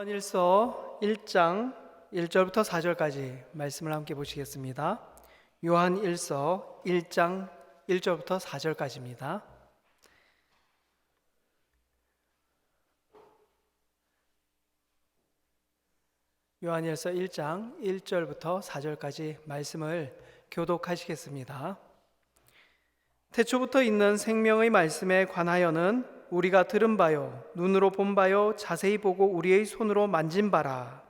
요한일서 1장 1절부터 4절까지 말씀을 함께 보시겠습니다. 요한일서 1장 1절부터 4절까지입니다. 요한일서 1장 1절부터 4절까지 말씀을 교독하시겠습니다. 태초부터 있는 생명의 말씀에 관하여는 우리가 들은 바요, 눈으로 본 바요, 자세히 보고 우리의 손으로 만진 바라.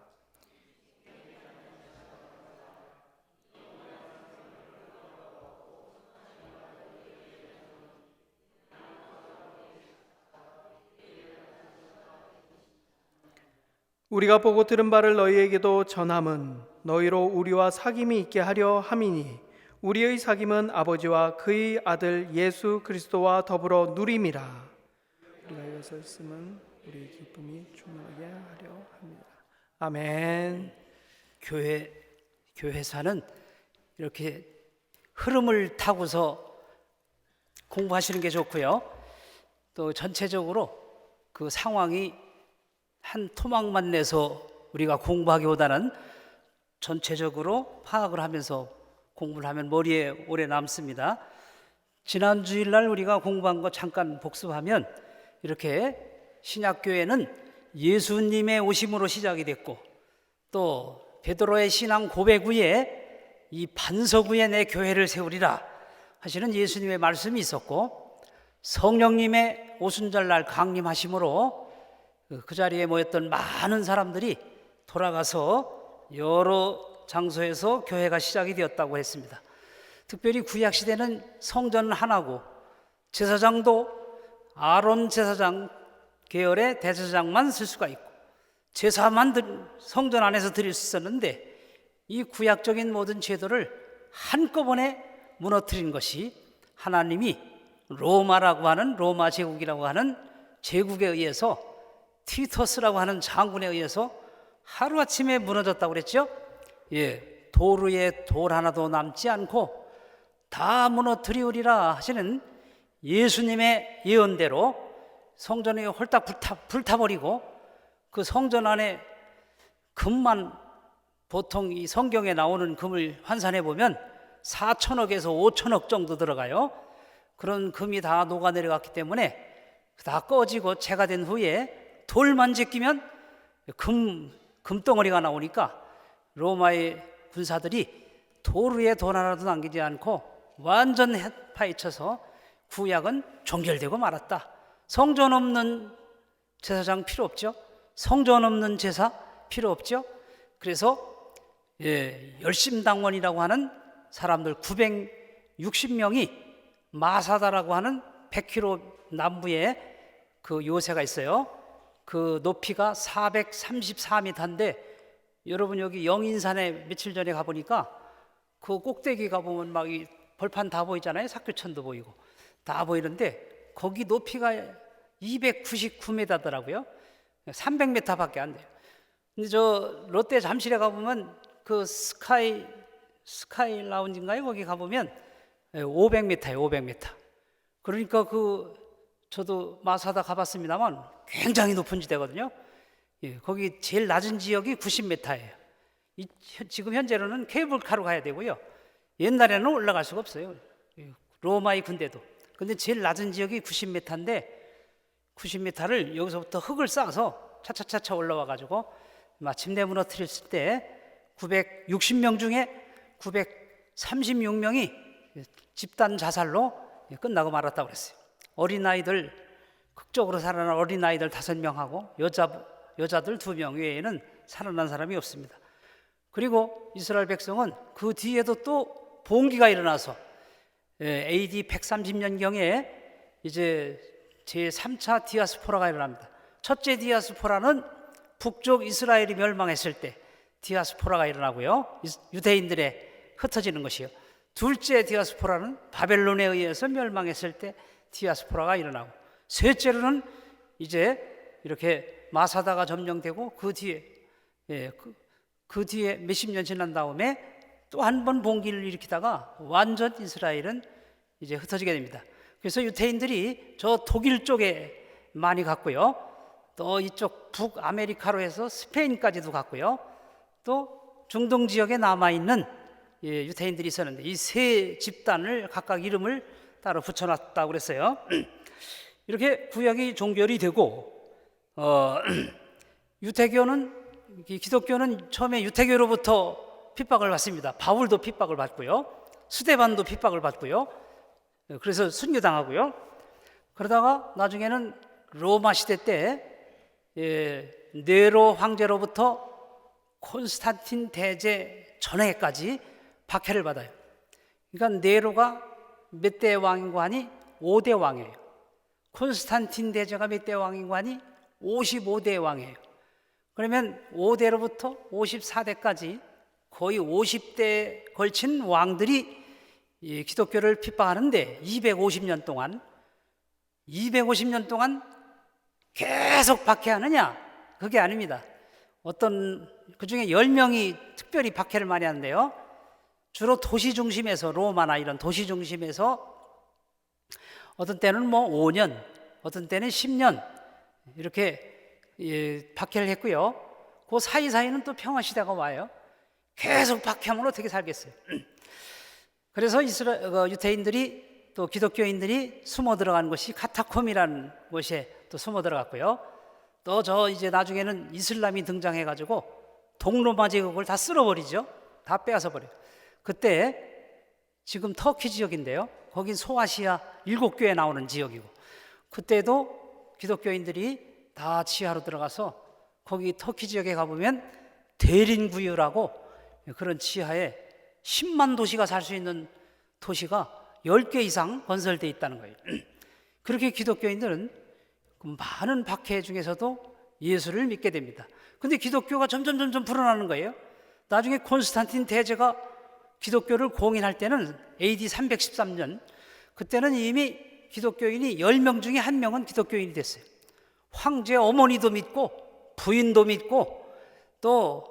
우리가 보고 들은 바를 너희에게도 전함은 너희로 우리와 사귐이 있게 하려 함이니 우리의 사귐은 아버지와 그의 아들 예수 그리스도와 더불어 누림이라. 우리가 이것을 쓰면 우리의 기쁨이 충만하게 하려 합니다. 아멘. 교회사는 이렇게 흐름을 타고서 공부하시는 게 좋고요. 또 전체적으로 그 상황이 한 토막만 내서 우리가 공부하기보다는 전체적으로 파악을 하면서 공부를 하면 머리에 오래 남습니다. 지난 주일날 우리가 공부한 거 잠깐 복습하면 이렇게 신약교회는 예수님의 오심으로 시작이 됐고, 또 베드로의 신앙 고백 후에 이 반석 위에 내 교회를 세우리라 하시는 예수님의 말씀이 있었고, 성령님의 오순절날 강림하심으로 그 자리에 모였던 많은 사람들이 돌아가서 여러 장소에서 교회가 시작이 되었다고 했습니다. 특별히 구약시대는 성전 하나고 제사장도 아론 제사장 계열의 대제사장만 쓸 수가 있고 제사만 성전 안에서 드릴 수 있었는데, 이 구약적인 모든 제도를 한꺼번에 무너뜨린 것이 하나님이 로마라고 하는, 로마 제국이라고 하는 제국에 의해서, 티터스라고 하는 장군에 의해서 하루아침에 무너졌다고 그랬죠. 돌 위에 돌 하나도 남지 않고 다 무너뜨리우리라 하시는 예수님의 예언대로 성전이 홀딱 불타버리고, 그 성전 안에 금만, 보통 이 성경에 나오는 금을 환산해 보면 4천억에서 5천억 정도 들어가요. 그런 금이 다 녹아내려갔기 때문에 다 꺼지고 재가 된 후에 돌만 제끼면 금덩어리가 나오니까 로마의 군사들이 돌 위에 돌 하나도 남기지 않고 완전 파헤쳐서 구약은 종결되고 말았다. 성전 없는 제사장 필요 없죠. 성전 없는 제사 필요 없죠. 그래서 열심당원이라고 하는 사람들 960명이 마사다라고 하는 100km 남부에 그 요새가 있어요. 그 높이가 434m인데 여러분 여기 영인산에 며칠 전에 가보니까 그 꼭대기 가보면 막 이 벌판 다 보이잖아요. 사교천도 보이고 다 보이는데 거기 높이가 299m더라고요. 300m밖에 안 돼요. 근데 저 롯데 잠실에 가보면 그 스카이 라운지인가요? 거기 가보면 500m예요. 500m. 그러니까 저도 마사다 가봤습니다만 굉장히 높은 지대거든요. 거기 제일 낮은 지역이 90m예요. 지금 현재로는 케이블카로 가야 되고요. 옛날에는 올라갈 수가 없어요. 로마의 군대도. 근데 제일 낮은 지역이 90m인데 90m를 여기서부터 흙을 쌓아서 차차차차 올라와 가지고 마침내 무너뜨렸을 때 960명 중에 936명이 집단 자살로 끝나고 말았다고 그랬어요. 어린아이들, 극적으로 살아난 어린아이들 5명하고 여자들 2명 외에는 살아난 사람이 없습니다. 그리고 이스라엘 백성은 그 뒤에도 또 봉기가 일어나서 AD 130년경에 이제 제3차 디아스포라가 일어납니다. 첫째 디아스포라는 북쪽 이스라엘이 멸망했을 때 디아스포라가 일어나고요. 유대인들의 흩어지는 것이요. 둘째 디아스포라는 바벨론에 의해서 멸망했을 때 디아스포라가 일어나고, 셋째로는 이제 이렇게 마사다가 점령되고 그 뒤에 몇십 년 지난 다음에 또 한 번 봉기를 일으키다가 완전 이스라엘은 이제 흩어지게 됩니다. 그래서 유대인들이 저 독일 쪽에 많이 갔고요. 또 이쪽 북아메리카로 해서 스페인까지도 갔고요. 또 중동 지역에 남아있는 유대인들이 있었는데 이 세 집단을 각각 이름을 따로 붙여놨다고 그랬어요. 이렇게 구약이 종결이 되고 기독교는 처음에 유태교로부터 핍박을 받습니다. 바울도 핍박을 받고요. 스데반도 핍박을 받고요. 그래서 순교당하고요. 그러다가 나중에는 로마 시대 때 네로 황제로부터 콘스탄틴 대제 전에까지 박해를 받아요. 그러니까 네로가 몇 대 왕인고 하니 5대 왕이에요. 콘스탄틴 대제가 몇 대 왕인고 하니 55대 왕이에요. 그러면 5대로부터 54대까지 거의 50대에 걸친 왕들이 기독교를 핍박하는데 250년 동안 계속 박해하느냐? 그게 아닙니다. 그 중에 10명이 특별히 박해를 많이 하는데요. 주로 도시 중심에서, 로마나 이런 도시 중심에서 어떤 때는 5년, 어떤 때는 10년 이렇게 박해를 했고요. 그 사이사이는 또 평화시대가 와요. 계속 박해하면 어떻게 살겠어요? 그래서 유대인들이 또 기독교인들이 숨어 들어간 곳이 카타콤이라는 곳에 또 숨어 들어갔고요. 또 이제 나중에는 이슬람이 등장해가지고 동로마 제국을 다 쓸어버리죠. 다 빼앗아 버려요. 그때 지금 터키 지역인데요. 거긴 소아시아 7교에 나오는 지역이고, 그때도 기독교인들이 다 지하로 들어가서 거기 터키 지역에 가보면 대린구유라고 그런 지하에 10만 도시가 살 수 있는 도시가 10개 이상 건설되어 있다는 거예요. 그렇게 기독교인들은 많은 박해 중에서도 예수를 믿게 됩니다. 근데 기독교가 점점 불어나는 거예요. 나중에 콘스탄틴 대제가 기독교를 공인할 때는 AD 313년, 그때는 이미 기독교인이 10명 중에 1명은 기독교인이 됐어요. 황제 어머니도 믿고 부인도 믿고 또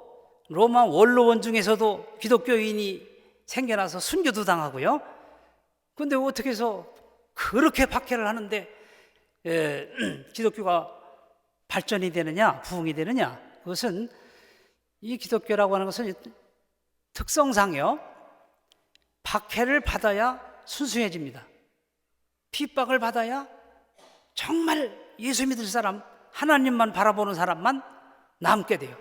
로마 원로원 중에서도 기독교인이 생겨나서 순교도 당하고요. 근데 어떻게 해서 그렇게 박해를 하는데 기독교가 발전이 되느냐, 부흥이 되느냐? 그것은 이 기독교라고 하는 것은 특성상요, 박해를 받아야 순수해집니다. 핍박을 받아야 정말 예수 믿을 사람, 하나님만 바라보는 사람만 남게 돼요.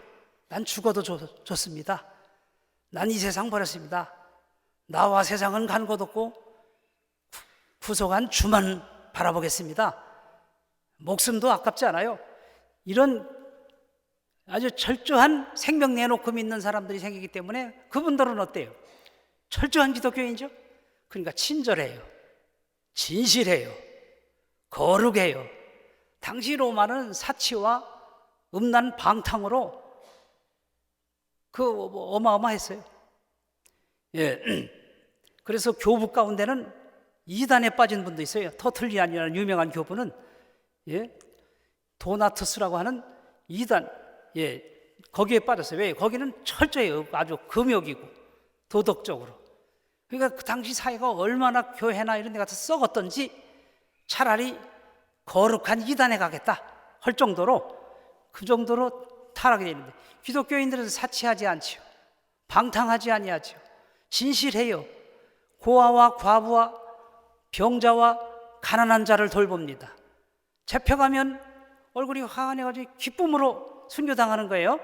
난 죽어도 좋습니다. 난 이 세상 버렸습니다. 나와 세상은 간 곳 없고 구속한 주만 바라보겠습니다. 목숨도 아깝지 않아요. 이런 아주 철저한 생명 내놓고 믿는 사람들이 생기기 때문에 그분들은 어때요? 철저한 기독교인이죠. 그러니까 친절해요, 진실해요, 거룩해요. 당시 로마는 사치와 음란 방탕으로 어마어마했어요. 그래서 교부 가운데는 이단에 빠진 분도 있어요. 터틀리안이라는 유명한 교부는 도나투스라고 하는 이단, 거기에 빠졌어요. 왜? 거기는 철저해요. 아주 금욕이고 도덕적으로. 그러니까 그 당시 사회가 얼마나 교회나 이런 데 가서 썩었던지 차라리 거룩한 이단에 가겠다 할 정도로, 그 정도로 타락이 되는데, 기독교인들은 사치하지 않지요, 방탕하지 아니하지요, 진실해요, 고아와 과부와 병자와 가난한 자를 돌봅니다. 잡혀가면 얼굴이 환해가지고 기쁨으로 순교당하는 거예요.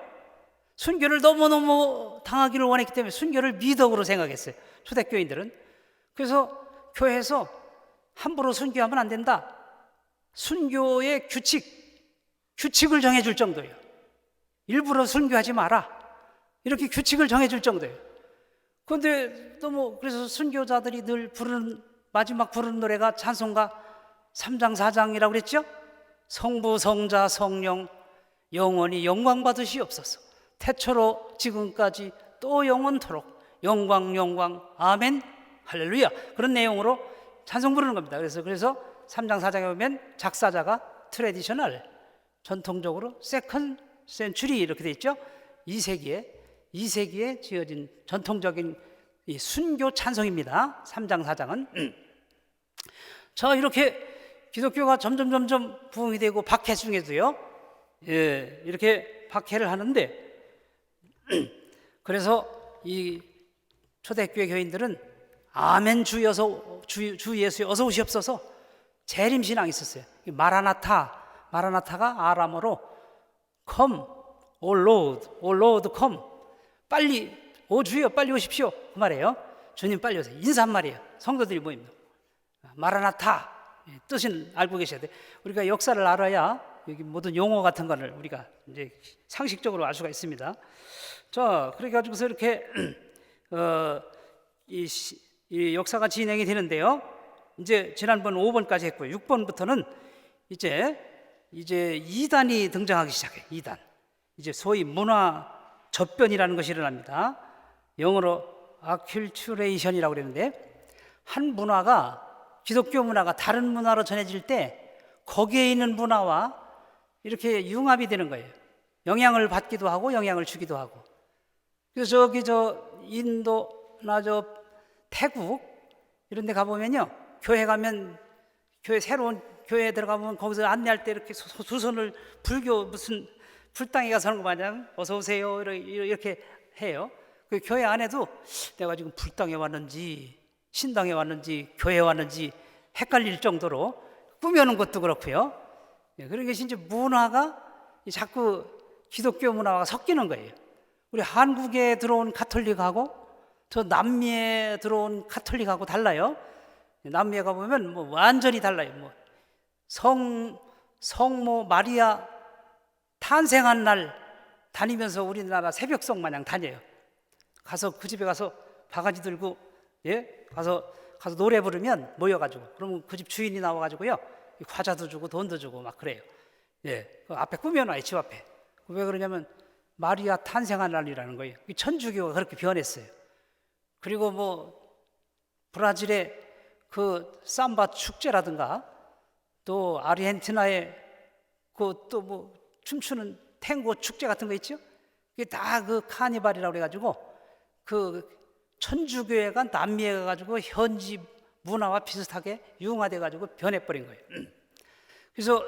순교를 너무너무 당하기를 원했기 때문에 순교를 미덕으로 생각했어요, 초대교인들은. 그래서 교회에서 함부로 순교하면 안 된다, 순교의 규칙을 정해줄 정도예요. 일부러 순교하지 마라, 이렇게 규칙을 정해줄 정도예요. 그런데 그래서 순교자들이 늘 마지막 부르는 노래가 찬송가 3장 4장이라고 그랬죠. 성부 성자 성령 영원히 영광 받으시옵소서, 태초로 지금까지 또 영원토록 영광 아멘 할렐루야, 그런 내용으로 찬송 부르는 겁니다. 그래서 3장 4장에 보면 작사자가 트래디셔널, 전통적으로 세컨드 센츄리 이렇게 돼 있죠. 2세기에 지어진 전통적인 이 순교 찬송입니다. 3장 4장은. 자, 이렇게 기독교가 점점 부흥이 되고 박해 중에도요, 이렇게 박해를 하는데 그래서 이 초대교회 교인들은 아멘 주 예수여 어서 오시옵소서 재림신앙이 있었어요. 마라나타가 아람어로 come, O Lord come, 빨리 오 주여 빨리 오십시오 그 말이에요. 주님 빨리 오세요. 인사말이에요. 성도들이 모입니다. 마라나타 뜻은 알고 계셔야 돼. 우리가 역사를 알아야 여기 모든 용어 같은 거를 우리가 이제 상식적으로 알 수가 있습니다. 자, 그래 가지고서 이렇게 이 역사가 진행이 되는데요. 이제 지난번 5번까지 했고요. 6번부터는 이제 이단이 등장하기 시작해요. 이단. 이제 소위 문화 접변이라는 것이 일어납니다. 영어로 acculturation이라고 그러는데 한 문화가 기독교 문화가 다른 문화로 전해질 때 거기에 있는 문화와 이렇게 융합이 되는 거예요. 영향을 받기도 하고 영향을 주기도 하고. 그래서 인도나 태국 이런 데 가보면요. 교회 가면 새로운 교회에 들어가면 거기서 안내할 때 이렇게 두 손을 불교 무슨 불당에 가서 하는 거 마냥 어서 오세요 이렇게 해요. 그 교회 안에도 내가 지금 불당에 왔는지 신당에 왔는지 교회에 왔는지 헷갈릴 정도로 꾸며놓은 것도 그렇고요. 그러니까 이제 문화가 자꾸 기독교 문화와 섞이는 거예요. 우리 한국에 들어온 가톨릭하고 저 남미에 들어온 가톨릭하고 달라요. 남미에 가보면 뭐 완전히 달라요. 뭐 성모 마리아 탄생한 날 다니면서 우리나라 새벽송 마냥 다녀요. 가서 그 집에 가서 바가지 들고 가서 노래 부르면 모여가지고 그러면 그 집 주인이 나와가지고요 과자도 주고 돈도 주고 막 그래요. 그 앞에 꾸며놔요. 집 앞에. 왜 그러냐면 마리아 탄생한 날이라는 거예요. 천주교가 그렇게 변했어요. 그리고 뭐 브라질의 그 삼바 축제라든가 또 아르헨티나의 그 또 뭐 춤추는 탱고 축제 같은 거 있죠? 그게 다 그 카니발이라고 그래가지고 그 천주교회가 남미에 가가지고 현지 문화와 비슷하게 융화돼가지고 변해버린 거예요. 그래서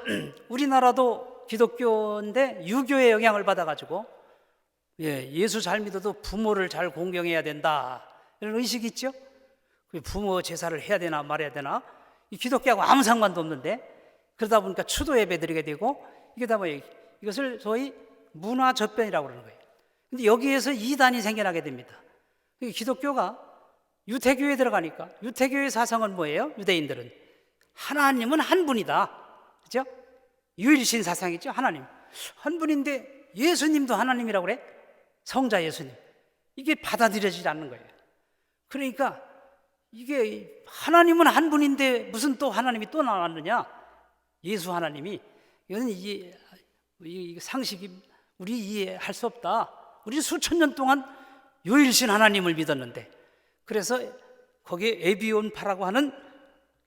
우리나라도 기독교인데 유교의 영향을 받아가지고 예수 잘 믿어도 부모를 잘 공경해야 된다 이런 의식이 있죠. 부모 제사를 해야 되나 말아야 되나 이 기독교하고 아무 상관도 없는데 그러다 보니까 추도 예배 드리게 되고 이게 다 뭐예요? 이것을 소위 문화 접변이라고 그러는 거예요. 근데 여기에서 이단이 생겨나게 됩니다. 기독교가 유태교에 들어가니까 유태교의 사상은 뭐예요? 유대인들은 하나님은 한 분이다. 그죠? 유일신 사상이죠. 하나님 한 분인데 예수님도 하나님이라고 그래? 성자 예수님. 이게 받아들여지지 않는 거예요. 그러니까 이게 하나님은 한 분인데 무슨 또 하나님이 또 나왔느냐? 예수 하나님이 이거는 이 상식이 우리 이해할 수 없다. 우리 수천 년 동안 유일신 하나님을 믿었는데 그래서 거기에 에비온파라고 하는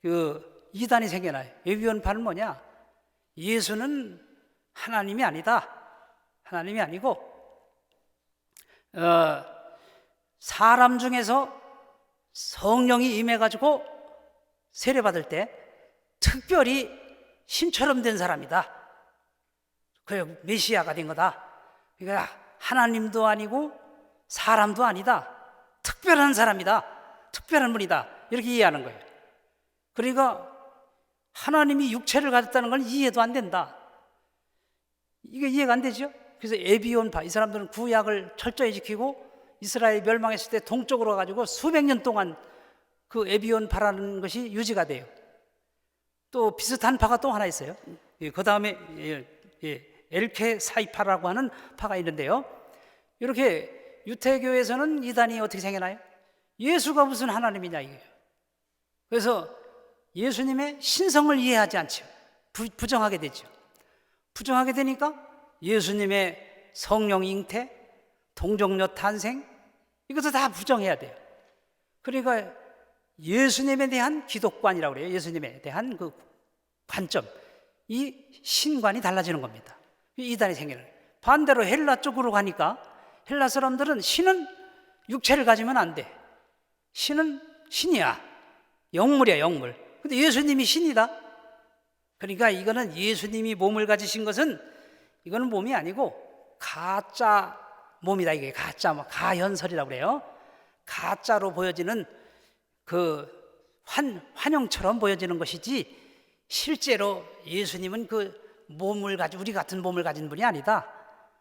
그 이단이 생겨나요. 에비온파는 뭐냐? 예수는 하나님이 아니다. 하나님이 아니고 사람 중에서 성령이 임해가지고 세례받을 때 특별히 신처럼 된 사람이다. 그 메시아가 된 거다. 그러니까 하나님도 아니고 사람도 아니다. 특별한 사람이다. 특별한 분이다. 이렇게 이해하는 거예요. 그러니까 하나님이 육체를 가졌다는 건 이해도 안 된다. 이게 이해가 안 되죠. 그래서 에비온파 이 사람들은 구약을 철저히 지키고 이스라엘 멸망했을 때 동쪽으로 가지고 수백 년 동안 그 에비온파라는 것이 유지가 돼요. 또 비슷한 파가 또 하나 있어요. 그 다음에 엘케 사이파라고 하는 파가 있는데요. 이렇게 유태교에서는 이단이 어떻게 생겨나요? 예수가 무슨 하나님이냐 이거예요. 그래서 예수님의 신성을 이해하지 않죠. 부정하게 되죠. 부정하게 되니까 예수님의 성령 잉태, 동정녀 탄생 이것도 다 부정해야 돼요. 그러니까 예수님에 대한 기독관이라고 그래요. 예수님에 대한 그 관점, 이 신관이 달라지는 겁니다. 이단이 생기는 거예요. 반대로 헬라 쪽으로 가니까 헬라 사람들은 신은 육체를 가지면 안 돼. 신은 신이야. 영물이야, 영물. 근데 예수님이 신이다. 그러니까 이거는 예수님이 몸을 가지신 것은 이거는 몸이 아니고 가짜 몸이다. 이게 가짜, 가현설이라고 그래요. 가짜로 보여지는 그 환영처럼 보여지는 것이지, 실제로 예수님은 그 몸을 가지고 우리 같은 몸을 가진 분이 아니다.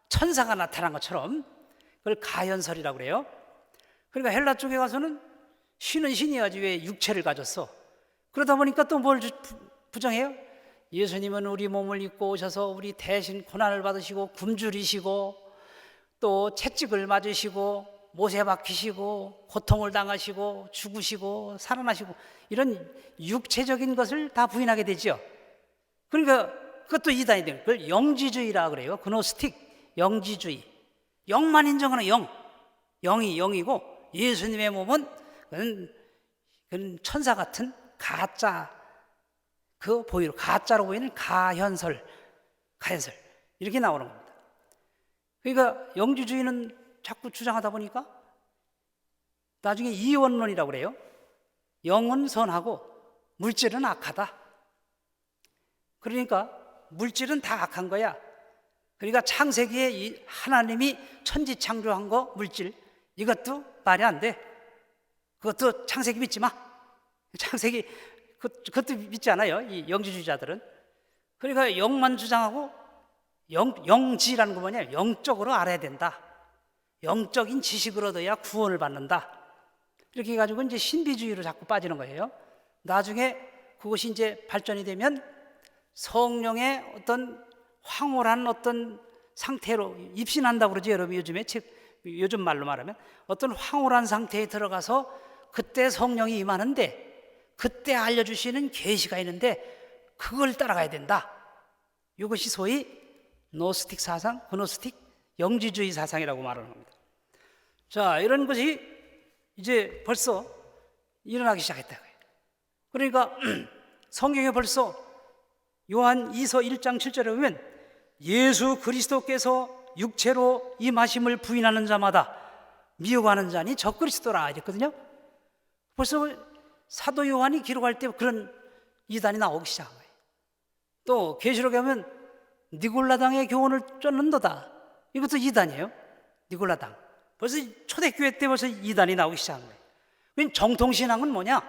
천사가 나타난 것처럼 그걸 가현설이라고 그래요. 그러니까 헬라 쪽에 가서는 신은 신이야지 왜 육체를 가졌어. 그러다 보니까 또 뭘 부정해요? 예수님은 우리 몸을 입고 오셔서 우리 대신 고난을 받으시고 굶주리시고 또 채찍을 맞으시고 못에 박히시고 고통을 당하시고 죽으시고 살아나시고 이런 육체적인 것을 다 부인하게 되죠. 그러니까 그것도 이단이 돼요. 그걸 영지주의라 그래요. 그노스틱, 영지주의. 영만 인정하는 영이 영이고 예수님의 몸은 그건 천사 같은 가짜, 가짜로 보이는 가현설 이렇게 나오는 겁니다. 그러니까 영지주의는 자꾸 주장하다 보니까 나중에 이원론이라고 그래요. 영은 선하고 물질은 악하다. 그러니까 물질은 다 악한 거야. 그러니까 창세기에 이 하나님이 천지 창조한 거 물질, 이것도 말이 안 돼. 그것도 창세기 믿지 마. 창세기 그것도 믿지 않아요, 이 영지주의자들은. 그러니까 영만 주장하고 영지라는 거 뭐냐, 영적으로 알아야 된다. 영적인 지식을 얻어야 구원을 받는다. 이렇게 해가지고 이제 신비주의로 자꾸 빠지는 거예요. 나중에 그것이 이제 발전이 되면 성령의 어떤 황홀한 어떤 상태로 입신한다고 그러죠. 여러분 요즘 말로 말하면 어떤 황홀한 상태에 들어가서 그때 성령이 임하는데 그때 알려주시는 계시가 있는데 그걸 따라가야 된다. 이것이 소위 노스틱 사상, 그노스틱 영지주의 사상이라고 말하는 겁니다. 자, 이런 것이 이제 벌써 일어나기 시작했다. 그러니까 성경에 벌써 요한 2서 1장 7절에 보면 예수 그리스도께서 육체로 임하심을 부인하는 자마다 미혹하는 자니 저 그리스도라 이랬거든요. 벌써 사도 요한이 기록할 때 그런 이단이 나오기 시작한 거예요. 또 계시록에 보면 니골라당의 교훈을 쫓는도다. 이것도 이단이에요. 니골라당. 벌써 초대교회 때 벌써 이단이 나오기 시작한 거예요. 정통신앙은 뭐냐?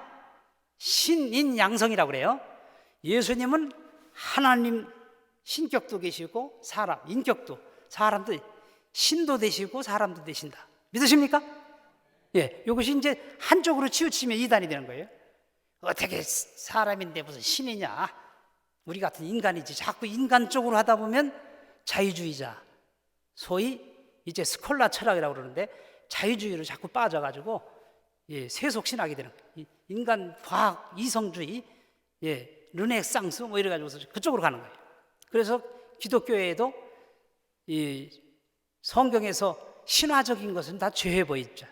신인 양성이라고 그래요. 예수님은 하나님 신격도 계시고 사람, 인격도, 사람도 신도 되시고 사람도 되신다. 믿으십니까? 예, 이것이 이제 한쪽으로 치우치면 이단이 되는 거예요. 어떻게 사람인데 무슨 신이냐? 우리 같은 인간이지. 자꾸 인간 쪽으로 하다 보면 자유주의자, 소위 이제 스콜라 철학이라고 그러는데 자유주의로 자꾸 빠져가지고 세속신학이 되는 거예요. 인간 과학 이성주의, 르네상스 뭐 이래가지고 그쪽으로 가는 거예요. 그래서 기독교에도 이 성경에서 신화적인 것은 다 죄해 보이죠.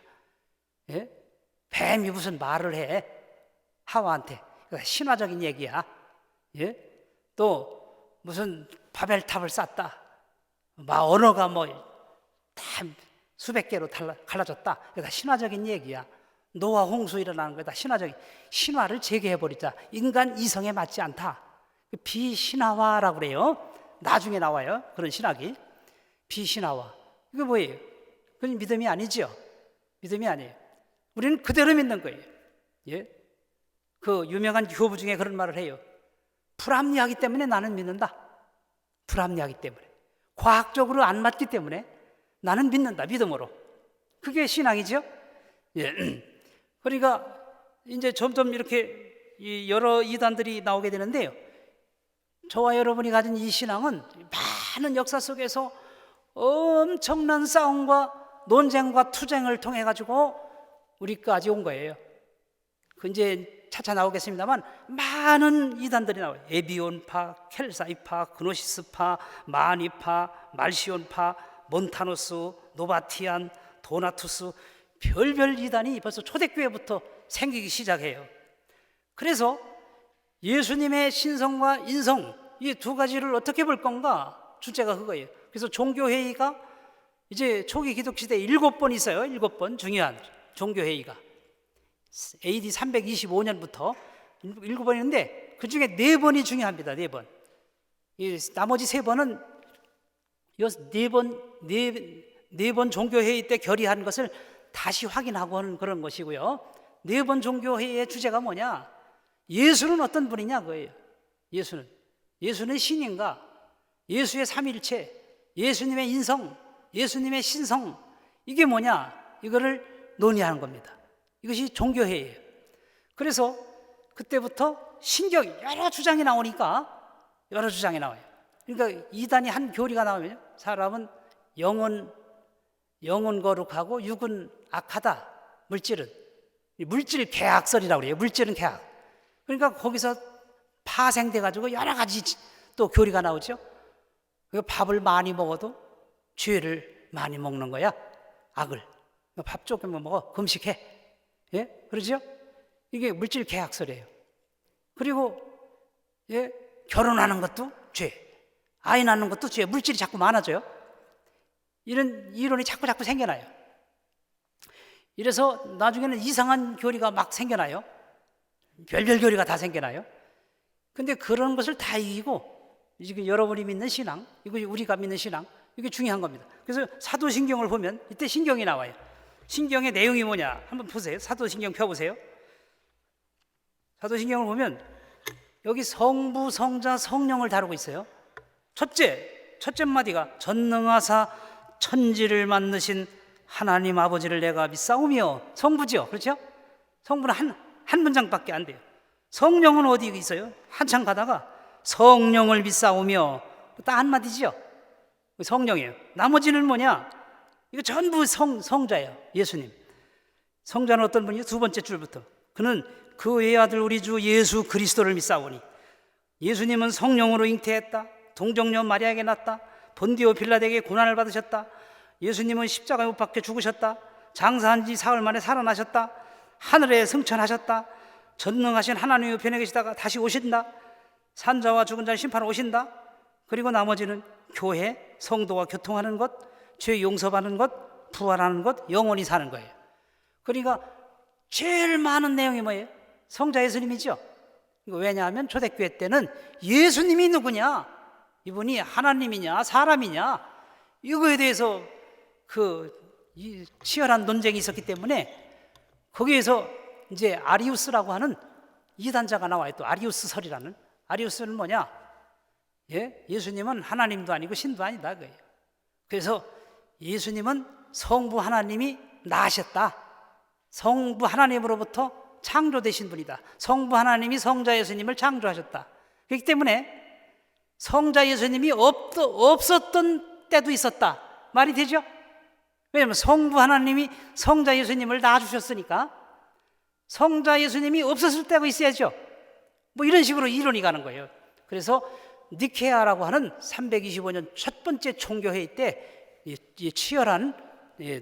뱀이 무슨 말을 해 하와한테, 신화적인 얘기야. 또 무슨 바벨탑을 쌓다, 언어가 다 수백 개로 갈라졌다. 그러니까 신화적인 얘기야. 노아 홍수 일어나는 거다. 신화를 재개해버리자. 인간 이성에 맞지 않다. 비신화화라고 그래요. 나중에 나와요, 그런 신학이. 비신화화. 이거 뭐예요? 그건 믿음이 아니죠. 믿음이 아니에요. 우리는 그대로 믿는 거예요. 그 유명한 교부 중에 그런 말을 해요. 불합리하기 때문에 나는 믿는다. 불합리하기 때문에, 과학적으로 안 맞기 때문에 나는 믿는다. 믿음으로. 그게 신앙이죠. 그러니까 이제 점점 이렇게 여러 이단들이 나오게 되는데요. 저와 여러분이 가진 이 신앙은 많은 역사 속에서 엄청난 싸움과 논쟁과 투쟁을 통해 가지고 우리까지 온 거예요. 그 이제 차차 나오겠습니다만 많은 이단들이 나와요. 에비온파, 켈사이파, 그노시스파, 마니파, 말시온파, 몬타누스, 노바티안, 도나투스, 별별 이단이 벌써 초대교회부터 생기기 시작해요. 그래서 예수님의 신성과 인성, 이 두 가지를 어떻게 볼 건가? 주제가 그거예요. 그래서 종교회의가 이제 초기 기독시대에 7번 있어요. 7번 중요한 종교회의가. AD 325년부터 7번 있는데 그 중에 4번이 중요합니다. 4번. 나머지 3번은 이것 네 번 종교회의 때 결의한 것을 다시 확인하고 하는 그런 것이고요. 네 번 종교회의의 주제가 뭐냐? 예수는 어떤 분이냐 그거예요. 예수는 신인가? 예수의 삼일체, 예수님의 인성, 예수님의 신성, 이게 뭐냐? 이거를 논의하는 겁니다. 이것이 종교회의예요. 그래서 그때부터 신경 여러 주장이 나오니까 여러 주장이 나와요. 그러니까 이단이 한 교리가 나오면 사람은 영은 거룩하고 육은 악하다. 물질 계약설이라고 그래요. 물질은 계약. 그러니까 거기서 파생돼 가지고 여러 가지 또 교리가 나오죠. 밥을 많이 먹어도 죄를 많이 먹는 거야. 악을. 밥 조금만 먹어. 금식해. 예? 그러죠? 이게 물질 계약설이에요. 그리고 예? 결혼하는 것도 죄. 아이 낳는 것도 죄. 물질이 자꾸 많아져요. 이런 이론이 자꾸 생겨나요. 이래서 나중에는 이상한 교리가 막 생겨나요. 별별 교리가 다 생겨나요. 근데 그런 것을 다 이기고 지금 여러분이 믿는 신앙, 이거 우리가 믿는 신앙, 이게 중요한 겁니다. 그래서 사도신경을 보면 이때 신경이 나와요. 신경의 내용이 뭐냐? 한번 보세요. 사도신경 펴보세요. 사도신경을 보면 여기 성부, 성자, 성령을 다루고 있어요. 첫째 마디가 전능하사 천지를 만드신 하나님 아버지를 내가 믿사오며, 성부죠, 그렇죠? 성부는 한 문장밖에 안 돼요. 성령은 어디 있어요? 한참 가다가 성령을 믿사오며, 딱 한마디죠. 성령이에요. 나머지는 뭐냐? 이거 전부 성자예요. 예수님. 성자는 어떤 분이요? 두 번째 줄부터 그는 그 외아들 우리 주 예수 그리스도를 믿사오니, 예수님은 성령으로 잉태했다. 동정녀 마리아에게 낳았다. 본디오 빌라에게 고난을 받으셨다. 예수님은 십자가에 못 박혀 죽으셨다. 장사한 지 사흘 만에 살아나셨다. 하늘에 승천하셨다. 전능하신 하나님의 편에 계시다가 다시 오신다. 산자와 죽은 자를 심판하러 오신다. 그리고 나머지는 교회, 성도와 교통하는 것, 죄 용서받는 것, 부활하는 것, 영원히 사는 거예요. 그러니까 제일 많은 내용이 뭐예요? 성자 예수님이죠. 왜냐하면 초대교회 때는 예수님이 누구냐? 이분이 하나님이냐 사람이냐? 이거에 대해서 치열한 논쟁이 있었기 때문에 거기에서 이제 아리우스라고 하는 이단자가 나와요. 또 아리우스설이라는. 아리우스는 뭐냐? 예수님은 하나님도 아니고 신도 아니다 그거예요. 그래서 예수님은 성부 하나님이 낳으셨다. 성부 하나님으로부터 창조되신 분이다. 성부 하나님이 성자 예수님을 창조하셨다. 그렇기 때문에 성자 예수님이 없었던 때도 있었다. 말이 되죠? 왜냐하면 성부 하나님이 성자 예수님을 낳아주셨으니까 성자 예수님이 없었을 때가 있어야죠. 뭐 이런 식으로 이론이 가는 거예요. 그래서 니케아라고 하는 325년 첫 번째 총교회의 때 이 치열한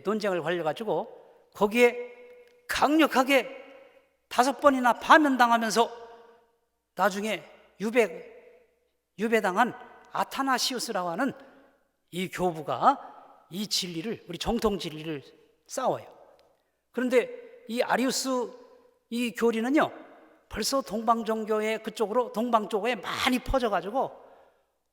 논쟁을 벌여가지고 거기에 강력하게 5번이나 파면당하면서 나중에 유배당한 아타나시우스라고 하는 이 교부가 이 진리를, 우리 정통 진리를 싸워요. 그런데 이 아리우스 이 교리는요 벌써 동방종교의 그쪽으로, 동방 쪽에 많이 퍼져가지고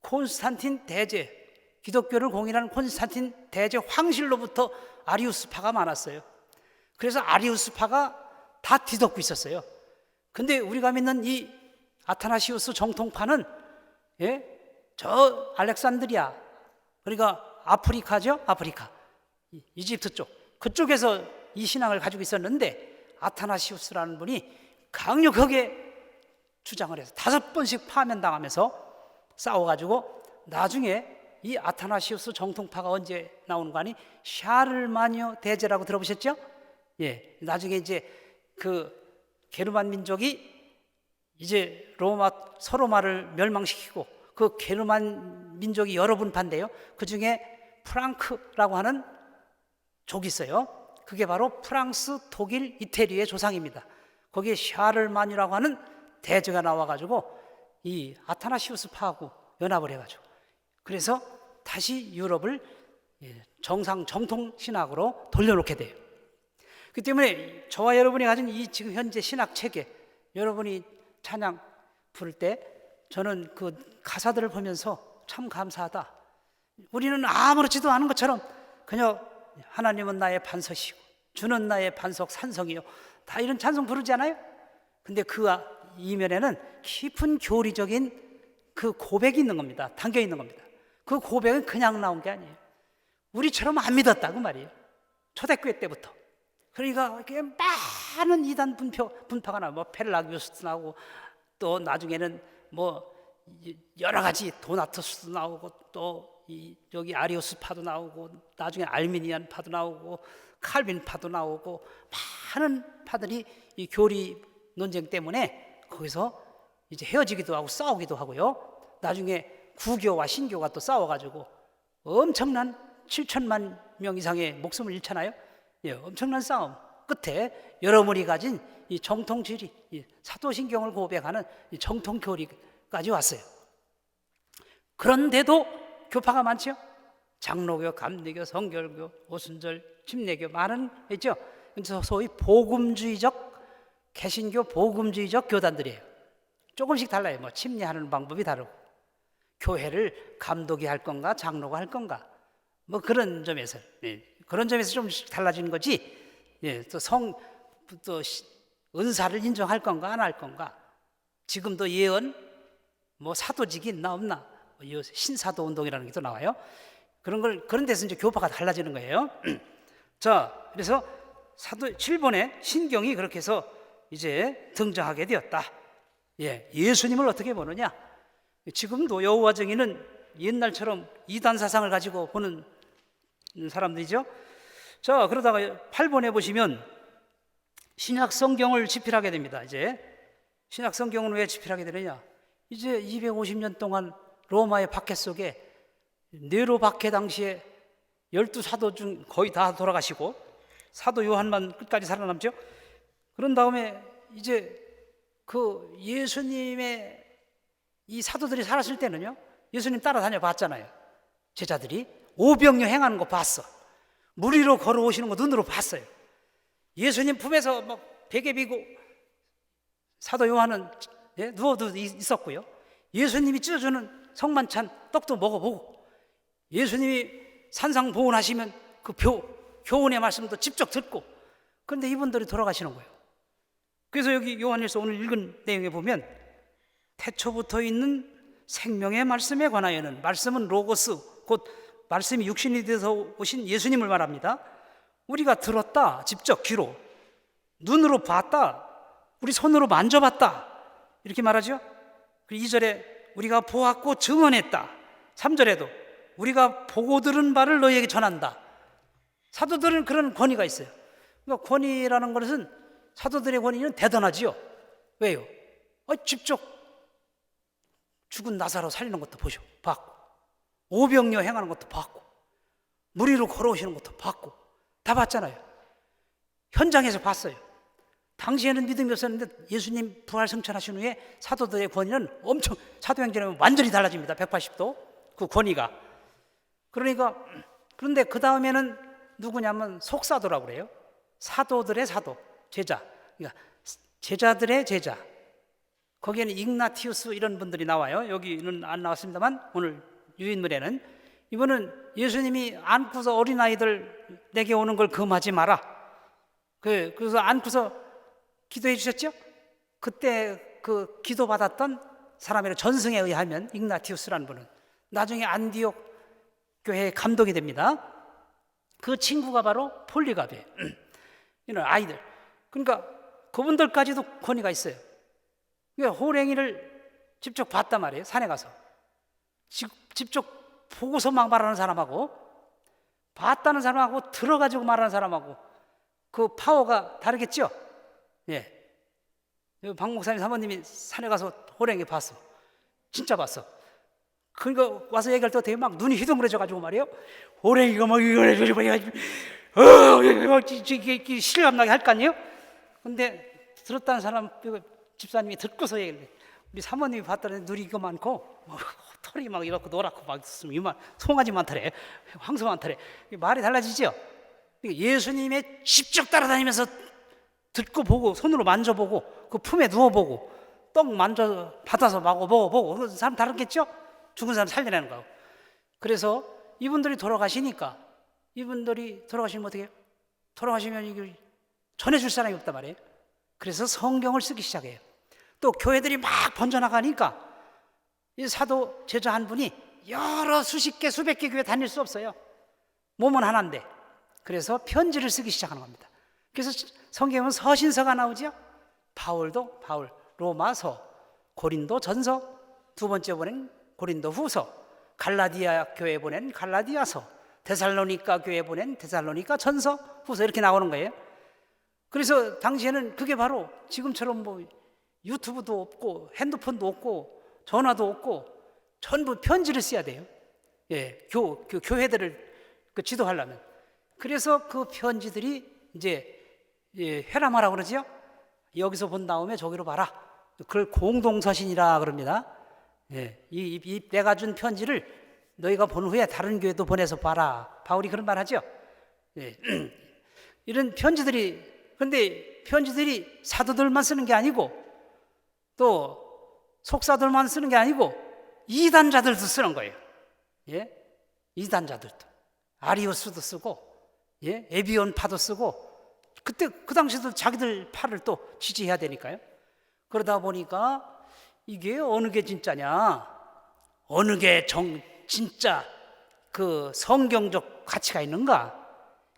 콘스탄틴 대제, 기독교를 공인하는 콘스탄틴 대제 황실로부터 아리우스파가 많았어요. 그래서 아리우스파가 다 뒤덮고 있었어요. 근데 우리가 믿는 이 아타나시우스 정통파는 저 알렉산드리아, 그러니까 아프리카죠. 아프리카, 이집트 쪽, 그쪽에서 이 신앙을 가지고 있었는데 아타나시우스라는 분이 강력하게 주장을 해서 5번씩 파면당하면서 싸워가지고 나중에 이 아타나시우스 정통파가 언제 나오는 거 아니? 샤를마녀 대제라고 들어보셨죠? 나중에 이제 그 게르만 민족이 이제 서로마를 멸망시키고 그 게르만 민족이 여러 분파인데요. 그 중에 프랑크라고 하는 족이 있어요. 그게 바로 프랑스, 독일, 이태리의 조상입니다. 거기에 샤를마뉴라고 하는 대제가 나와가지고 이 아타나시우스파하고 연합을 해가지고 그래서 다시 유럽을 정상 정통 신학으로 돌려놓게 돼요. 그 때문에 저와 여러분이 가진 이 지금 현재 신학 체계, 여러분이 찬양 부를 때 저는 그 가사들을 보면서 참 감사하다. 우리는 아무렇지도 않은 것처럼 그냥 하나님은 나의 반석이시고 주는 나의 반석 산성이요, 다 이런 찬송 부르지 않아요? 근데 그 이면에는 깊은 교리적인 그 고백이 있는 겁니다. 담겨 있는 겁니다. 그 고백은 그냥 나온 게 아니에요. 우리처럼 안 믿었다고 말이에요. 초대교회 때부터. 그러니까 이렇게 많은 이단 분파가 나고, 뭐 펠라기우스도 나오고, 또 나중에는 뭐 여러 가지 도나투스도 나오고, 또 여기 아리오스파도 나오고, 나중에 알미니안 파도 나오고, 칼빈 파도 나오고, 많은 파들이 이 교리 논쟁 때문에 거기서 이제 헤어지기도 하고 싸우기도 하고요. 나중에 구교와 신교가 또 싸워가지고 엄청난 7천만 명 이상의 목숨을 잃잖아요. 예, 엄청난 싸움 끝에 여러분이 가진 이 정통지리, 이 사도신경을 고백하는 이 정통교리까지 왔어요. 그런데도 교파가 많죠. 장로교, 감리교, 성결교, 오순절, 침례교 많은 있죠. 그래서 소위 복음주의적, 개신교 복음주의적 교단들이에요. 조금씩 달라요. 뭐 침례하는 방법이 다르고, 교회를 감독이 할 건가 장로가 할 건가, 뭐 그런 점에서, 예, 그런 점에서 좀 달라지는 거지. 예, 또 은사를 인정할 건가 안 할 건가, 지금도 예언 뭐 사도직이 있나 없나, 신사도 운동이라는 게 또 나와요. 그런 데서 이제 교파가 달라지는 거예요. 자, 그래서 사도 7번에 신경이 그렇게 해서 이제 등장하게 되었다. 예, 예수님을 어떻게 보느냐? 지금도 여호와 증인은 옛날처럼 이단 사상을 가지고 보는 사람들이죠. 자, 그러다가 8번에 보시면 신약 성경을 집필하게 됩니다. 이제 신약 성경은 왜 집필하게 되느냐? 이제 250년 동안 로마의 박해 속에 네로 박해 당시에 12사도 중 거의 다 돌아가시고 사도 요한만 끝까지 살아남죠. 그런 다음에 이제 그 예수님의 이 사도들이 살았을 때는요, 예수님 따라다녀 봤잖아요. 제자들이 오병이어 행하는 거 봤어. 물 위로 걸어오시는 거 눈으로 봤어요. 예수님 품에서 막 베개 비고 사도 요한은, 예, 누워도 있었고요. 예수님이 찢어주는 성만찬 떡도 먹어보고, 예수님이 산상보훈하시면 그 교훈의 말씀도 직접 듣고. 그런데 이분들이 돌아가시는 거예요. 그래서 여기 요한일서 오늘 읽은 내용에 보면 태초부터 있는 생명의 말씀에 관하여는, 말씀은 로고스, 곧 말씀이 육신이 되어서 오신 예수님을 말합니다. 우리가 들었다, 직접 귀로, 눈으로 봤다, 우리 손으로 만져봤다, 이렇게 말하죠. 2절에 우리가 보았고 증언했다, 3절에도 우리가 보고 들은 바를 너희에게 전한다. 사도들은 그런 권위가 있어요. 그러니까 권위라는 것은, 사도들의 권위는 대단하지요. 왜요? 직접 죽은 나사로 살리는 것도 봤고, 오병이어 행하는 것도 봤고, 물 위로 걸어오시는 것도 봤고, 다 봤잖아요. 현장에서 봤어요. 당시에는 믿음이 없었는데 예수님 부활 승천하신 후에 사도들의 권위는 엄청, 사도행전에 완전히 달라집니다. 180도 그 권위가. 그런데 그 다음에는 누구냐면 속사도라고 그래요. 사도들의 사도, 제자. 그러니까 제자들의 제자. 거기에는 igna티우스 이런 분들이 나와요. 여기는 안 나왔습니다만 오늘 유인물에는, 이분은 예수님이 안고서 어린아이들 내게 오는 걸 금하지 마라, 그래서 안고서 기도해 주셨죠. 그때 그 기도받았던 사람의 전승에 의하면 igna티우스라는 분은 나중에 안디옥 교회의 감독이 됩니다. 그 친구가 바로 폴리갑이에요. 이런 아이들. 그러니까 그분들까지도 권위가 있어요. 그러니까 호랭이를 직접 봤단 말이에요. 산에 가서 직접 보고서 막 말하는 사람하고, 봤다는 사람하고 들어가지고 말하는 사람하고 그 파워가 다르겠죠. 예. 박 목사님 사모님이 산에 가서 호랭이 봤어. 진짜 봤어. 그러니까 와서 얘기할 때 되게 막 눈이 휘둥그레져가지고 말이에요. 호랭이가 막 이걸 실감 나게 할 거 아니에요. 근데 들었다는 사람, 집사님이 듣고서 얘기를 해. 우리 사모님이 봤더니 눈이 이거 많고 털이 막 이렇고 노랗고 막 이만 송아지 많더래, 황소 많더래. 말이 달라지죠. 예수님의 직접 따라다니면서 듣고 보고, 손으로 만져보고, 그 품에 누워보고, 떡 만져 받아서 먹어보고, 그 사람 다르겠죠. 죽은 사람 살려내는 거고. 그래서 이분들이 돌아가시니까, 이분들이 돌아가시면 어떻게 해요? 돌아가시면 이게 전해줄 사람이 없단 말이에요. 그래서 성경을 쓰기 시작해요. 또 교회들이 막 번져나가니까 이 사도 제자 한 분이 여러 수십 개 수백 개 교회 다닐 수 없어요. 몸은 하나인데. 그래서 편지를 쓰기 시작하는 겁니다. 그래서 성경은 서신서가 나오죠. 바울도 바울, 로마서, 고린도 전서, 두 번째 보낸 고린도 후서, 갈라디아 교회 보낸 갈라디아서, 데살로니가 교회 보낸 데살로니가 전서, 후서 이렇게 나오는 거예요. 그래서 당시에는 그게 바로 지금처럼 뭐 유튜브도 없고 핸드폰도 없고 전화도 없고 전부 편지를 써야 돼요. 예, 교회들을 지도하려면. 그래서 그 편지들이 이제 회람하라고 그러죠. 여기서 본 다음에 저기로 봐라. 그걸 공동서신이라 그럽니다. 예, 내가 준 편지를 너희가 본 후에 다른 교회도 보내서 봐라. 바울이 그런 말 하죠. 예, 이런 편지들이, 근데 편지들이 사도들만 쓰는 게 아니고 또 속사들만 쓰는 게 아니고 이단자들도 쓰는 거예요. 예, 이단자들도. 아리우스도 쓰고, 예, 에비온파도 쓰고, 그때 그 당시에도 자기들 파를 또 지지해야 되니까요. 그러다 보니까 이게 어느 게 진짜냐, 어느 게 진짜 그 성경적 가치가 있는가,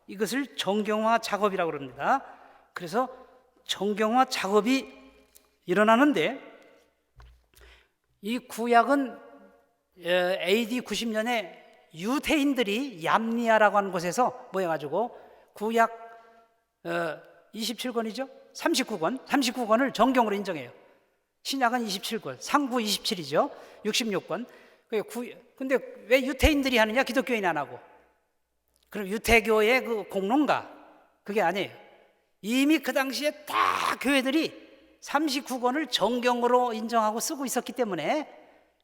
이것을 정경화 작업이라고 그럽니다. 그래서 정경화 작업이 일어나는데, 이 구약은 AD 90년에 유대인들이 얌니아라고 하는 곳에서 모여가지고 구약 27권이죠. 39권을 정경으로 인정해요. 신약은 27권, 상부 27이죠. 66권. 근데 왜 유태인들이 하느냐, 기독교인이 안 하고? 그럼 유태교의 그 공론가? 그게 아니에요. 이미 그 당시에 다 교회들이 39권을 정경으로 인정하고 쓰고 있었기 때문에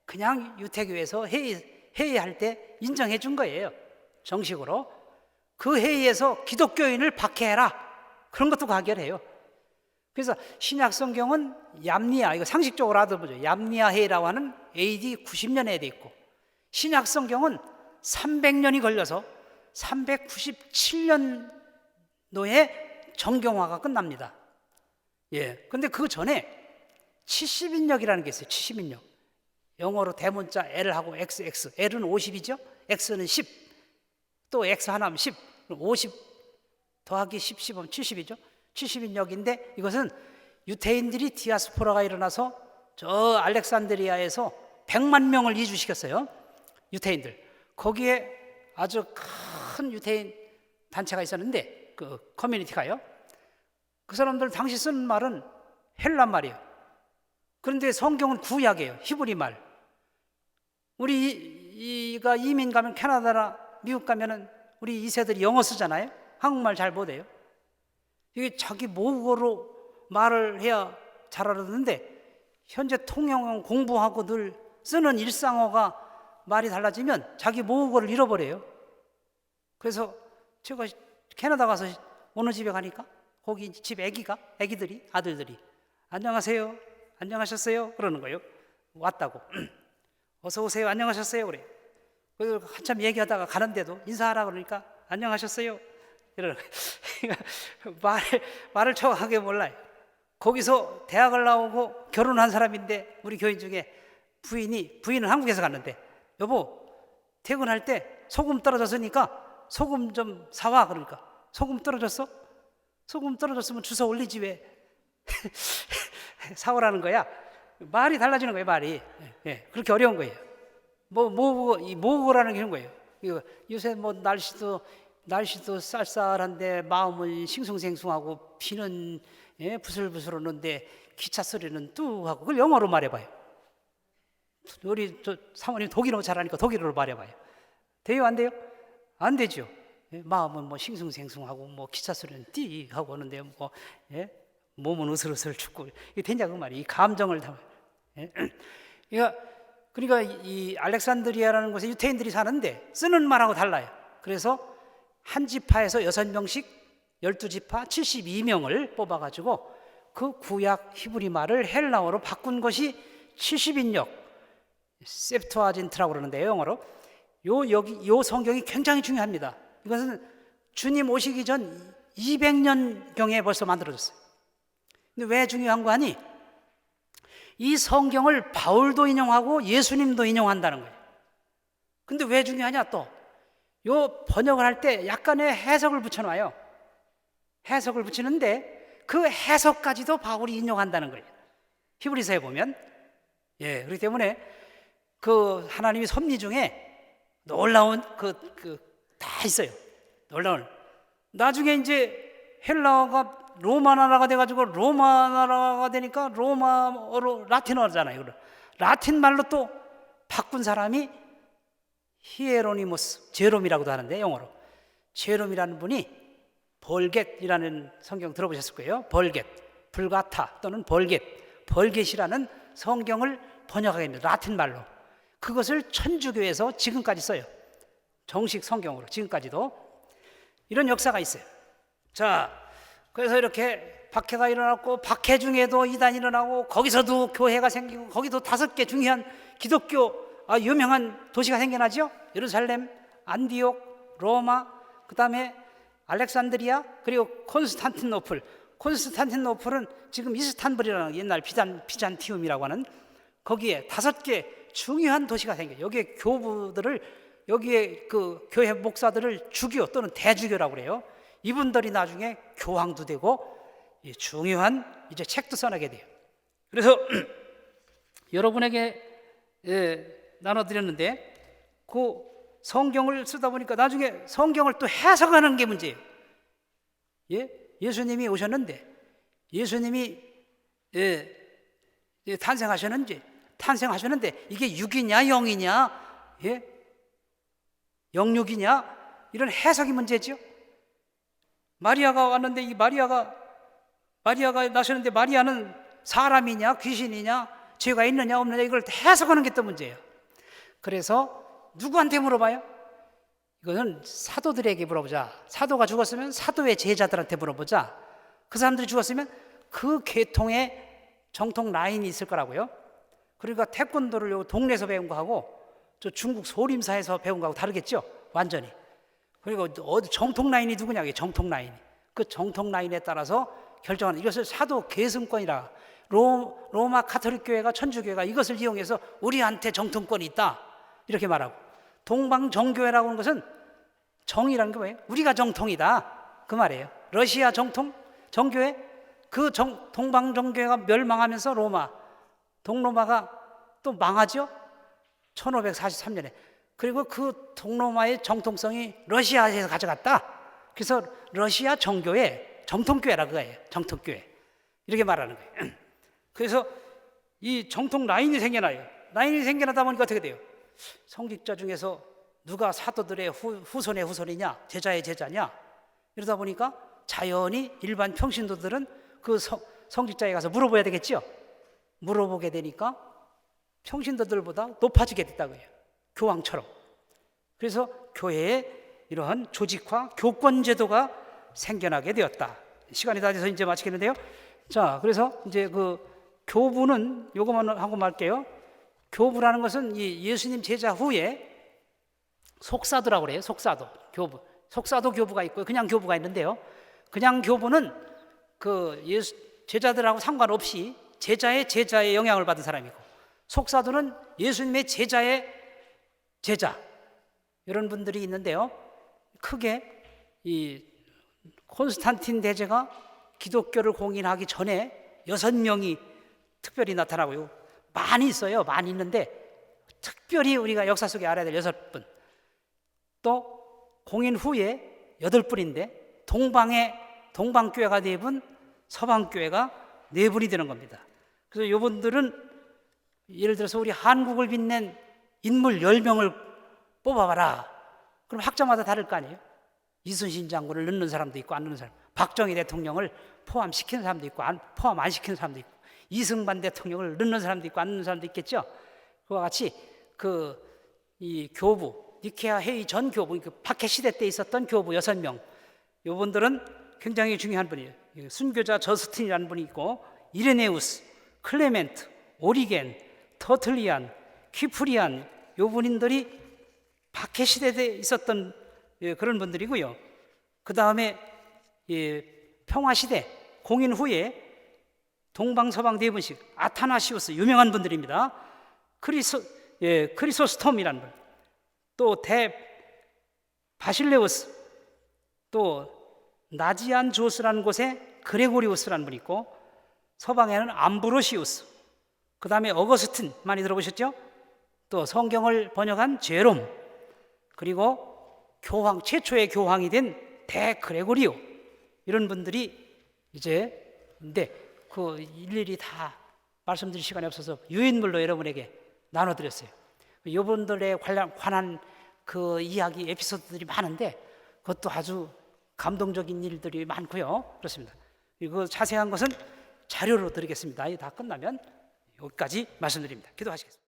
그냥 유태교에서 회의할 때 인정해 준 거예요. 정식으로. 그 회의에서 기독교인을 박해해라. 그런 것도 가결해요. 그래서 신약 성경은 얌니아, 이거 상식적으로 알아보죠. 얌니아 회의라고 하는 AD 90년에 돼 있고, 신약 성경은 300년이 걸려서 397년도에 정경화가 끝납니다. 예. 근데 그 전에 70인역이라는 게 있어요. 70인역. 영어로 대문자 L하고 XX. L은 50이죠. X는 10. 또 X 하나면 10. 50 더하기 10, 10하면 70이죠. 70인역인데 이것은 유태인들이 디아스포라가 일어나서 저 알렉산드리아에서 100만 명을 이주시켰어요. 유태인들. 거기에 아주 큰 유태인 단체가 있었는데, 그 커뮤니티가요. 그 사람들 당시 쓰는 말은 헬라 말이에요. 그런데 성경은 구약이에요. 히브리 말. 우리가 이민 가면 캐나다나 미국 가면은 우리 2세들이 영어 쓰잖아요. 한국말 잘 못해요. 이게 자기 모국어로 말을 해야 잘 알아듣는데, 현재 통영어 공부하고 늘 쓰는 일상어가 말이 달라지면 자기 모국어를 잃어버려요. 그래서 제가 캐나다 가서 어느 집에 가니까 거기 집 애기들이, 아들들이 안녕하세요, 안녕하셨어요 그러는 거예요. 왔다고. 어서 오세요, 안녕하셨어요 그래요. 그래서 한참 얘기하다가 가는데도 인사하라 그러니까 안녕하셨어요 이러는 거예요. 말을 정확하게 몰라요. 거기서 대학을 나오고 결혼한 사람인데, 우리 교인 중에 부인은 한국에서 갔는데, 여보 퇴근할 때 소금 떨어졌으니까 소금 좀 사와. 그러니까 소금 떨어졌어? 소금 떨어졌으면 주워 올리지 왜 사오라는 거야. 말이 달라지는 거예요. 말이. 예, 그렇게 어려운 거예요. 모국어라는 게 이런 거예요. 요새 뭐 날씨도 쌀쌀한데 마음은 싱숭생숭하고 비는 부슬부슬 오는데 기차 소리는 뚜하고, 그걸 영어로 말해봐요. 우리 사모님 독일어 잘하니까 독일어로 말해봐요. 돼요, 안 돼요? 안 되죠. 마음은 뭐 싱숭생숭하고 뭐 기차 소리는 띠 하고 오는데 몸은 으슬으슬 춥고, 이게 되냐 그 말이. 이 감정을 담아. 그러니까 이 알렉산드리아라는 곳에 유태인들이 사는데 쓰는 말하고 달라요. 그래서 한 지파에서 6명씩 12지파 72명을 뽑아가지고 그 구약 히브리 말을 헬라어로 바꾼 것이 70인역, 셉투아진트라고 그러는데요, 영어로. 요 성경이 굉장히 중요합니다. 이것은 주님 오시기 전 200년경에 벌써 만들어졌어요. 근데 왜 중요한 거 아니? 이 성경을 바울도 인용하고 예수님도 인용한다는 거예요. 근데 왜 중요하냐 또? 요 번역을 할 때 약간의 해석을 붙여놔요. 해석을 붙이는데 그 해석까지도 바울이 인용한다는 거예요. 히브리서에 보면. 그렇기 때문에 그 하나님의 섭리 중에 놀라운 다 있어요. 놀라운. 나중에 이제 헬라어가 로마 나라가 돼가지고 로마 나라가 되니까 로마어로 라틴어잖아요. 라틴 말로 또 바꾼 사람이 히에로니모스, 제롬이라고도 하는데 영어로. 제롬이라는 분이 벌겟이라는 성경 들어보셨을 거예요. 벌겟, 불가타 또는 벌겟이라는 성경을 번역하게 됩니다. 라틴 말로. 그것을 천주교에서 지금까지 써요. 정식 성경으로 지금까지도. 이런 역사가 있어요. 자, 그래서 이렇게 박해가 일어났고 박해 중에도 이단이 일어나고 거기서도 교회가 생기고 거기도 5개 중요한 기독교 유명한 도시가 생겨나죠. 예루살렘, 안디옥, 로마, 그 다음에 알렉산드리아, 그리고 콘스탄티노플. 콘스탄티노플은 지금 이스탄불이라는 옛날 비잔티움이라고 하는 거기에 5개 중요한 도시가 생겨요. 여기에 교부들을, 여기에 그 교회 목사들을 주교 또는 대주교라고 그래요. 이분들이 나중에 교황도 되고 중요한 이제 책도 써나게 돼요. 그래서 여러분에게 나눠드렸는데 그 성경을 쓰다 보니까 나중에 성경을 또 해석하는 게 문제예요. 예수님이 오셨는데 예수님이 탄생하셨는데 이게 육이냐 영이냐 영육이냐 이런 해석이 문제죠. 마리아가 왔는데 이 마리아가 나셨는데 마리아는 사람이냐 귀신이냐 죄가 있느냐 없느냐 이걸 해석하는 게 또 문제예요. 그래서 누구한테 물어봐요? 이거는 사도들에게 물어보자. 사도가 죽었으면 사도의 제자들한테 물어보자. 그 사람들이 죽었으면 그 계통의 정통 라인이 있을 거라고요. 그러니까 태권도를 동네에서 배운 거하고 저 중국 소림사에서 배운 거하고 다르겠죠. 완전히. 그리고 어디 정통 라인이 누구냐? 정통 라인이. 그 정통 라인에 따라서 결정하는 이것을 사도 계승권이라. 로마 가톨릭 교회가 천주교회가 이것을 이용해서 우리한테 정통권이 있다 이렇게 말하고, 동방정교회라고 하는 것은 정이라는 게 뭐예요? 우리가 정통이다 그 말이에요. 러시아 정통 정교회 그 동방정교회가 멸망하면서 동로마가 또 망하죠. 1543년에. 그리고 그 동로마의 정통성이 러시아에서 가져갔다. 그래서 러시아 정교회 정통교회라 그거예요. 정통교회 이렇게 말하는 거예요. 그래서 이 정통 라인이 생겨나요. 라인이 생겨나다 보니까 어떻게 돼요? 성직자 중에서 누가 사도들의 후손의 후손이냐 제자의 제자냐 이러다 보니까 자연히 일반 평신도들은 그 성직자에 가서 물어봐야 되겠죠. 물어보게 되니까 평신도들보다 높아지게 됐다고 해요. 교황처럼. 그래서 교회에 이러한 조직화 교권 제도가 생겨나게 되었다. 시간이 다 돼서 이제 마치겠는데요. 자, 그래서 이제 그 교부는 요것만 하고 말게요. 교부라는 것은 이 예수님 제자 후에 속사도라고 그래요. 속사도 교부. 속사도 교부가 있고요. 그냥 교부가 있는데요. 그냥 교부는 그 제자들하고 상관없이 제자의 영향을 받은 사람이고, 속사도는 예수님의 제자의 제자 이런 분들이 있는데요. 크게 이 콘스탄틴 대제가 기독교를 공인하기 전에 6명이 특별히 나타나고요. 많이 있어요. 많이 있는데 특별히 우리가 역사 속에 알아야 될 6분, 또 공인 후에 8분인데 동방교회가 4분, 서방교회가 4분이 되는 겁니다. 그래서 이분들은 예를 들어서 우리 한국을 빛낸 인물 10명을 뽑아봐라. 그럼 학자마다 다를 거 아니에요. 이순신 장군을 넣는 사람도 있고 안 넣는 사람, 박정희 대통령을 포함시키는 사람도 있고 포함 안 시키는 사람도 있고, 이승만 대통령을 넣는 사람도 있고 안 넣는 사람도 있겠죠. 그와 같이 이 교부, 니케아 회의 전 교부, 박해 시대 때 있었던 교부 6명, 이분들은 굉장히 중요한 분이에요. 순교자 저스틴이라는 분이 있고, 이레네우스, 클레멘트, 오리겐, 터틀리안, 퀴프리안, 요 분들이 박해 시대에 있었던 그런 분들이고요. 그 다음에 평화 시대 공인 후에 동방서방 네 분씩 아타나시우스 유명한 분들입니다. 크리소스톰이라는 분, 또 바실레우스, 또 나지안 조스라는 곳에 그레고리우스라는 분이 있고, 서방에는 암브로시우스, 그 다음에 어거스틴 많이 들어보셨죠? 또 성경을 번역한 제롬, 그리고 교황 최초의 교황이 된 대그레고리오, 이런 분들이 이제 근데 그 일일이 다 말씀드릴 시간이 없어서 유인물로 여러분에게 나눠드렸어요. 이분들에 관한 그 이야기 에피소드들이 많은데 그것도 아주 감동적인 일들이 많고요. 그렇습니다. 이거 자세한 것은 자료로 드리겠습니다. 다 끝나면 여기까지 말씀드립니다. 기도하시겠습니다.